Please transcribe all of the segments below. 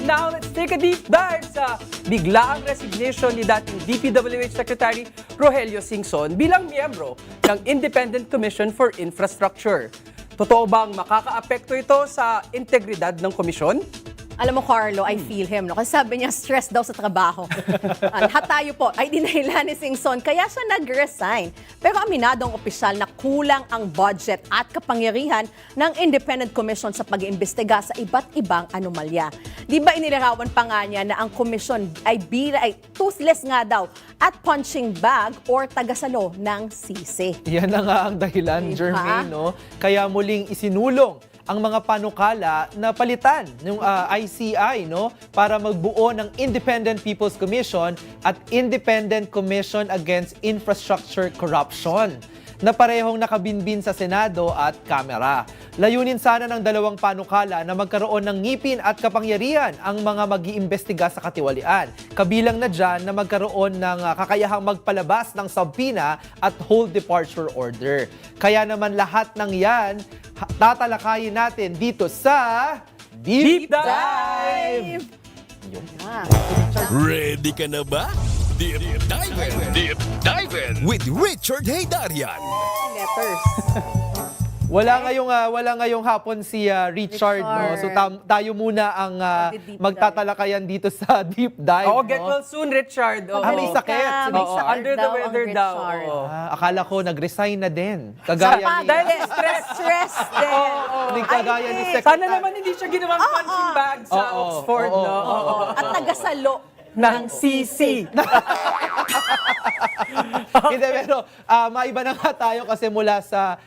now let's take a deep dive sa biglaang resignation ni dating DPWH Secretary Rogelio Singson bilang miyembro ng Independent Commission for Infrastructure. Totoo bang makakaapekto ito sa integridad ng komisyon? Alam mo, Carlo, I feel him. No? Kasi sabi niya, stress daw sa trabaho. Lahat tayo po ay dinahilan ni Singson, kaya siya nag-resign. Pero aminado ang opisyal na kulang ang budget at kapangyarihan ng Independent Commission sa pag-iimbestiga sa iba't ibang anomalya. Di ba inilarawan pa nga niya na ang komisyon ay toothless nga daw at punching bag or tagasalo ng sisi. Yan na nga ang dahilan, Jermaine, no? Kaya muling isinulong ang mga panukala na palitan ng ICI, no, para magbuo ng Independent People's Commission at Independent Commission Against Infrastructure Corruption na parehong nakabinbin sa Senado at Kamara. Layunin sana ng dalawang panukala na magkaroon ng ngipin at kapangyarihan ang mga mag-iimbestiga sa katiwalian. Kabilang na dyan na magkaroon ng kakayahang magpalabas ng subpoena at hold departure order. Kaya naman lahat ng yan, tatalakayin natin dito sa Deep Dive! Ready ka na ba? Deep Dive! Deep Dive! With Richard Haydarian. Letters. Wala ngayong hapon si Richard, no? So tayo muna ang magtatalakayan dito sa Deep Dive. Oo, no? get well soon, Richard. Oo. May sakit. May Oo, sakit under the daw ang weather daw. Richard. Oo. Akala ko nag-resign na din. Kagaya ni... Dahil stress. Stress din. Kagaya ni Ay, Secretary. Sana naman hindi siya ginawang punching bag sa Oo, Oxford, oo, no? Oo. At tagasalo Ng CC. Hindi, pero maiba na nga tayo kasi mula sa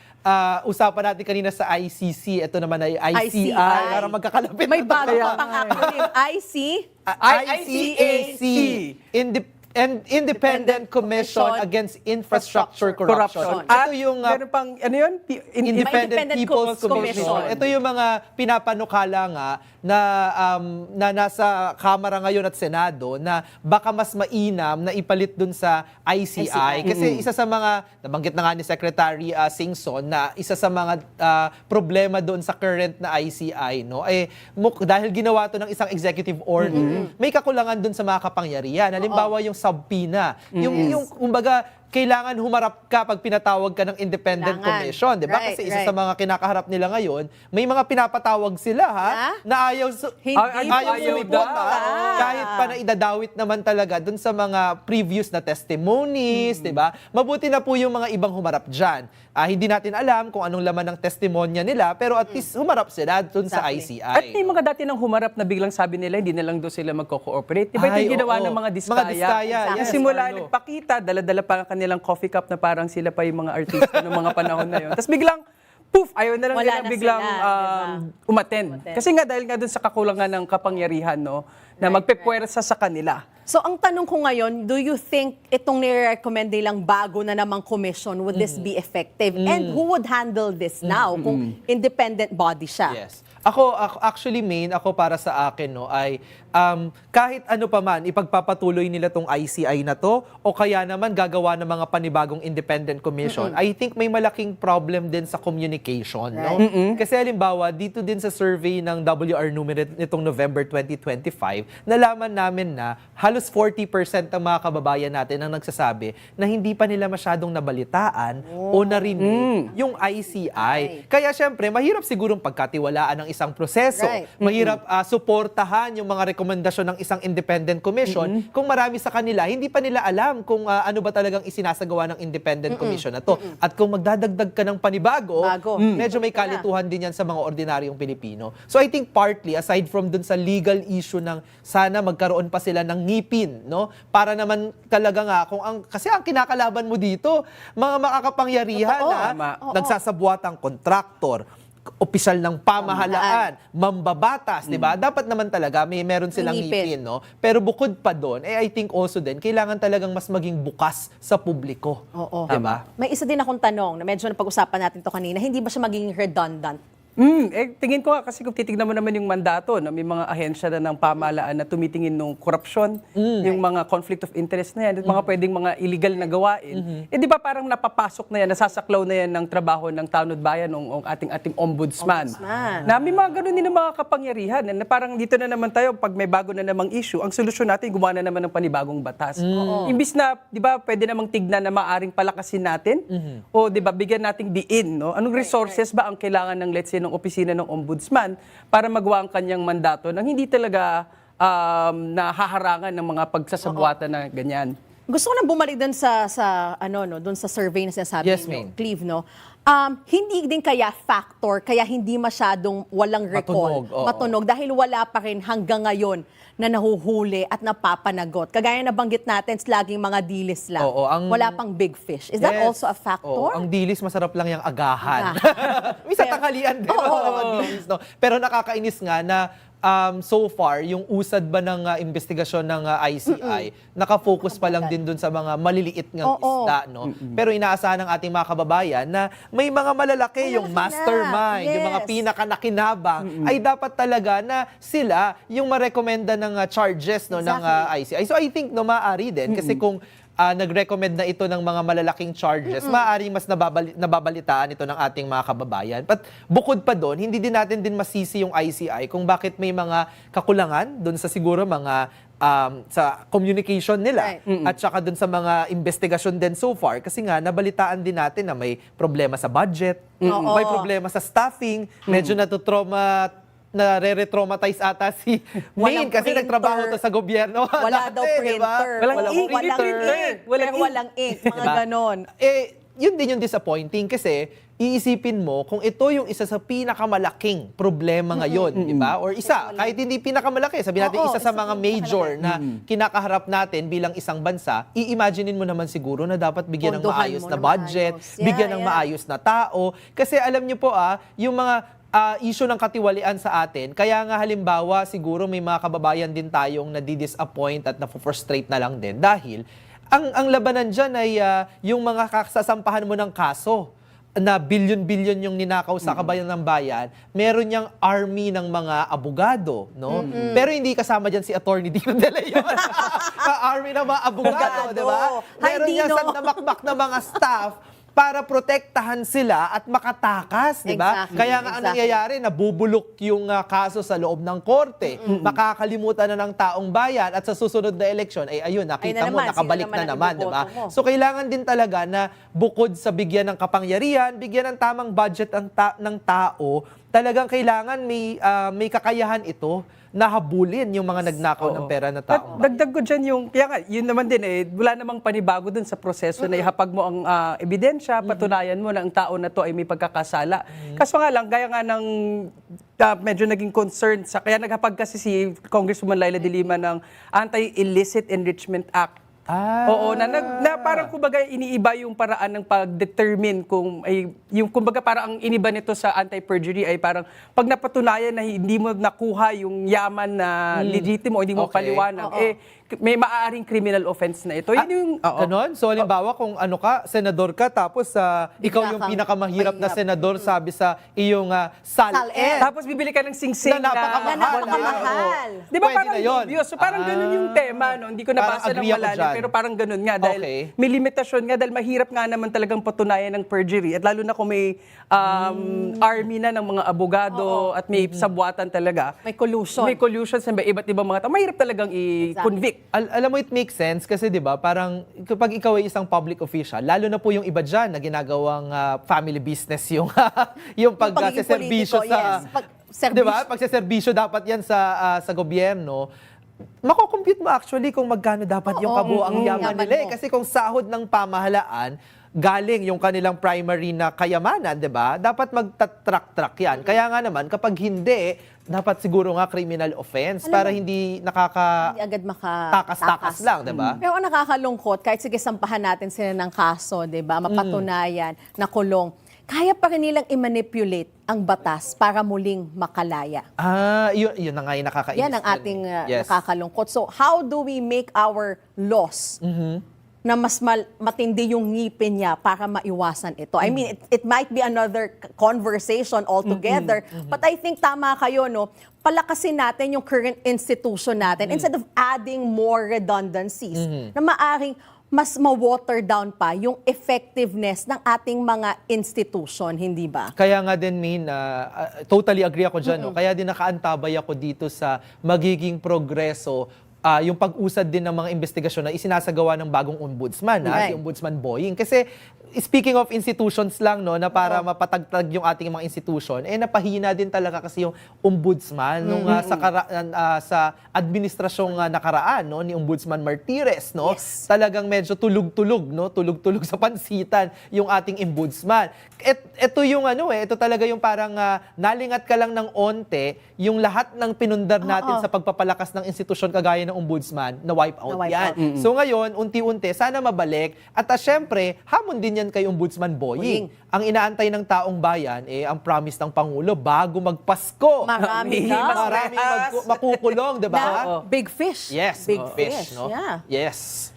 usapan natin kanina sa ICC, ito naman ay ICI. Para magkakalapit May na bago tayo. pa pang acronym. ICAC. Independent Commission Against Infrastructure Corruption. At Ito yung meron pang, ano yun? Independent People's Commission. Commission. Ito yung mga pinapanukala nga na nasa Kamara ngayon at Senado na baka mas mainam na ipalit dun sa ICI. Kasi isa sa mga, nabanggit na nga ni Secretary Singson, na isa sa mga problema doon sa current na ICI, no, dahil ginawa to ng isang executive order, may kakulangan doon sa mga kapangyarihan. Halimbawa yung subpoena. Yung kumbaga, kailangan humarap ka pag pinatawag ka ng Independent Commission, 'di ba? Kasi isa sa mga kinakaharap nila ngayon, may mga pinapatawag sila na ayaw sumiporta kahit pa na idadawit naman talaga dun sa mga previous na testimonies, 'di ba? Mabuti na po yung mga ibang humarap diyan. Hindi natin alam kung anong laman ng testimonya nila, pero at least humarap sila dun sa ICI. At may mga dati nang humarap na biglang sabi nila, hindi na lang doon sila magko-cooperate. Diba ito yung ginawa ng mga diskaya? Mga diskaya, Yung yes, simula Carlo. nagpakita, dala-dala pa ang kanilang coffee cup na parang sila pa yung mga artista ng mga panahon na yun. Tapos biglang, poof, ayaw na lang Wala nilang na biglang sila, diba? umattend. Kasi nga dahil nga doon sa kakulangan ng kapangyarihan, no, na magpepuwersa sa kanila. So, ang tanong ko ngayon, do you think itong nire-recommend nilang bago na namang commission, would this be effective? And who would handle this now kung independent body siya? Yes. Ako actually ako para sa akin, no, ay kahit ano pa man ipagpapatuloy nila tong ICI na to o kaya naman gagawa ng mga panibagong independent commission, I think may malaking problem din sa communication, no? Kasi halimbawa dito din sa survey ng WR Numeric nitong November 2025, nalaman namin na halos 40% ng mga kababayan natin ang nagsasabi na hindi pa nila masyadong nabalitaan o narinig yung ICI. Kaya syempre, mahirap sigurong pagkatiwalaan ng isang proseso. Right. Mahirap suportahan yung mga rekomendasyon ng isang independent commission kung marami sa kanila hindi pa nila alam kung ano ba talagang isinasagawa ng independent commission na to. At kung magdadagdag ka ng panibago, medyo may kalituhan din yan sa mga ordinaryong Pilipino. So I think partly, aside from dun sa legal issue ng sana magkaroon pa sila ng ngipin, no? Para naman talaga nga, kasi ang kinakalaban mo dito, mga makakapangyarihan na nagsasabuatang kontraktor, opisyal ng pamahalaan, mambabatas, 'di ba? Dapat naman talaga meron silang ngipin, no? Pero bukod pa doon, I think also din kailangan talagang mas maging bukas sa publiko. Oo. 'Di ba? May isa din akong tanong na medyo napag-usapan natin to kanina, hindi ba siya maging redundant? Tingin ko nga kasi kung titignan mo naman yung mandato, no, may mga ahensya na ng pamahalaan na tumitingin ng korupsyon, yung mga conflict of interest na yan, at mga pwedeng mga illegal na gawain. Di ba parang napapasok na yan, nasasaklaw na yan ng trabaho ng Taon at Bayan ng ating ombudsman. Na may mga ganun din ng mga kapangyarihan, na parang dito na naman tayo, pag may bago na namang issue, ang solusyon natin, gumawa na naman ng panibagong batas. Imbis na, di ba, pwede namang tignan na maaring palakasin natin, o di ba, bigyan nating diin, no? Anong resources ba ang kailangan ng, let's say, ng opisina ng ombudsman para magawa ang kanyang mandato nang hindi talaga nahaharangan ng mga pagsasabuatan na ganyan. Gusto ko lang bumalik dun sa dun sa survey na sinasabi Yes, niyo, ma'am. Cleve, no? Hindi din kaya factor, kaya hindi masyadong walang recall, Matunog, oo. matunog, dahil wala pa rin hanggang ngayon na nahuhuli at napapanagot. Kagaya na banggit natin, laging mga dilis lang. Oo, wala pang big fish. Is that Yes. also a factor? Oo, ang dilis, masarap lang yung agahan. May sa Pero- tanghalian din. Mga dilis, no? Pero nakakainis nga na so far, yung usad ba ng investigasyon ng ICI, nakafocus pa lang din dun sa mga maliliit ng Oo. isda. No? Pero inaasahan ng ating mga kababayan na may mga malalaki, yung Malalaki na. mastermind, yung mga Yes. pinakanakinabang, ay dapat talaga na sila yung marekomenda ng charges no, ng ICI. So I think no, maaari din. Kasi kung nag-recommend na ito ng mga malalaking charges, maaaring mas nababalitaan ito ng ating mga kababayan. But bukod pa doon, hindi din natin din masisi yung ICI kung bakit may mga kakulangan doon sa siguro mga sa communication nila at saka doon sa mga investigasyon din so far. Kasi nga, nabalitaan din natin na may problema sa budget, Oo. may problema sa staffing, medyo nare-retraumatize ata si Maine Walang kasi printer. nagtrabaho to sa gobyerno. Wala dati, daw di ba? printer. Walang ink. Walang Printer. ink. Walang Pero walang ink. Mga Diba? ganon. Yun din yung disappointing kasi iisipin mo kung ito yung isa sa pinakamalaking problema ngayon, di ba? Or isa, kahit hindi pinakamalaki, sabi natin Oo, isa sa isa mga sa major na kinakaharap natin bilang isang bansa, i-imaginein mo naman siguro na dapat bigyan ng Pondohan maayos mo na na budget, maayos. Yeah, bigyan ng yeah. maayos na tao. Kasi alam niyo po yung mga issue ng katiwalian sa atin. Kaya nga halimbawa, siguro may mga kababayan din tayong nadi-disappoint at na-frustrate na lang din. Dahil, ang labanan dyan ay yung mga kasasampahan mo ng kaso na bilyon-bilyon yung ninakaw sa kabayan ng bayan, meron niyang army ng mga abogado, no? Pero hindi kasama dyan si Attorney Dino De Leon. Army ng mga abogado, di ba? Hi, Meron niya Dino. sa namakmak na mga staff para protektahan sila at makatakas, di ba? Exactly, Kaya nga ang exactly. nangyayari, nabubulok yung kaso sa loob ng korte. Makakalimutan na ng taong bayan at sa susunod na eleksyon, ay ayun, nakita Ayun na mo, naman, nakabalik sino na naman naman, ang di ba? iboboto mo? So kailangan din talaga na bukod sa bigyan ng kapangyarihan, bigyan ng tamang budget ng tao, talagang kailangan may kakayahan ito na habulin yung mga nagnakaw ng pera na At tao. dagdag ko dyan yung, kaya nga, yun naman din wala namang panibago dun sa proseso na ihapag mo ang ebidensya, patunayan mo na ang tao na to ay may pagkakasala. Kaso nga lang, gaya nga ng medyo naging concern, kaya naghapag kasi si Congresswoman Laila de Lima ng Anti-Illicit Enrichment Act. Oo, na parang kumbaga iniiba yung paraan ng pag-determine kung ay yung kumbaga parang ang iniba nito sa anti-perjury ay parang pag napatunayan na hindi mo nakuha yung yaman na legitimo, hindi mo Okay. paliwanag, may maaaring criminal offense na ito. Yun yung Ganon? So, halimbawa, kung senador ka, tapos ikaw yung kang pinakamahirap na mahirap. senador, sabi sa iyong SALN. tapos bibili ka ng singsing Na napakamahal. Na napakamahal. Di ba Pwede parang na yun. dubious? So parang ganun yung tema, no? Hindi ko nabasa Parang ng agree ako malalim, dyan. pero parang ganun nga. Dahil Okay. may limitasyon nga, dahil mahirap nga naman talagang patunayan ng perjury. At lalo na kung may army na ng mga abogado at may sabwatan talaga. May collusion. May collusion sa iba't ibang mga tao. Mahirap talagang i-convict. Alam mo, it makes sense kasi 'di ba parang kapag ikaw ay isang public official, lalo na po yung iba diyan na ginagawang family business yung yung pagiging pagseserbisyo politiko, sa yes. Pagserbisyo. 'di ba? Pagseserbisyo dapat 'yan sa gobyerno. Mako-compute mo actually kung magkano dapat yung kabuuang yaman yaman nila mo. kasi kung sahod ng pamahalaan galing yung kanilang primary na kayamanan, 'di ba? Dapat magtatrack-track 'yan. Kaya nga naman kapag hindi, dapat siguro nga criminal offense para hindi Hindi agad takas lang, 'di ba? Pero ang nakakalungkot, kahit sige sampahan natin sila ng kaso, di ba, mapatunayan, na kulong, kaya pa rin nilang i-manipulate ang batas para muling makalaya. Yun na nga yung nakakainis. Yan ang dun ating eh. Yes. nakakalungkot. So, how do we make our laws na mas matindi yung ngipin niya para maiwasan ito. I mean, it might be another conversation altogether, but I think tama kayo, no? Palakasin natin yung current institution natin instead of adding more redundancies na maaring mas ma-water down pa yung effectiveness ng ating mga institution, hindi ba? Kaya nga din, Min, totally agree ako dyan. No? Kaya din nakaantabay ako dito sa magiging progreso yung pag-usad din ng mga investigasyon na isinasagawa ng bagong ombudsman, Right. si Ombudsman Boying. Kasi speaking of institutions lang, no, na para mapatagtag yung ating mga institution, napahina din talaga kasi yung ombudsman nung sa administrasyong nakaraan, no, ni Ombudsman Martires, no. Yes. Talagang medyo tulog-tulog, no, tulog-tulog sa pansitan yung ating ombudsman. Ito yung ito talaga yung parang nalingat ka lang ng onte yung lahat ng pinundar natin sa pagpapalakas ng institusyon kagaya ng ombudsman na wipe out Na-wipe yan. out. So ngayon, unti-unti, sana mabalik. At syempre, hamon din yan kay Ombudsman Boying. Ang inaantay ng taong bayan, ang promise ng Pangulo, bago magpasko. Marami Mas daw. Maraming makukulong, di ba? Na big fish. Yes, Big big fish, no? Yeah. Yes.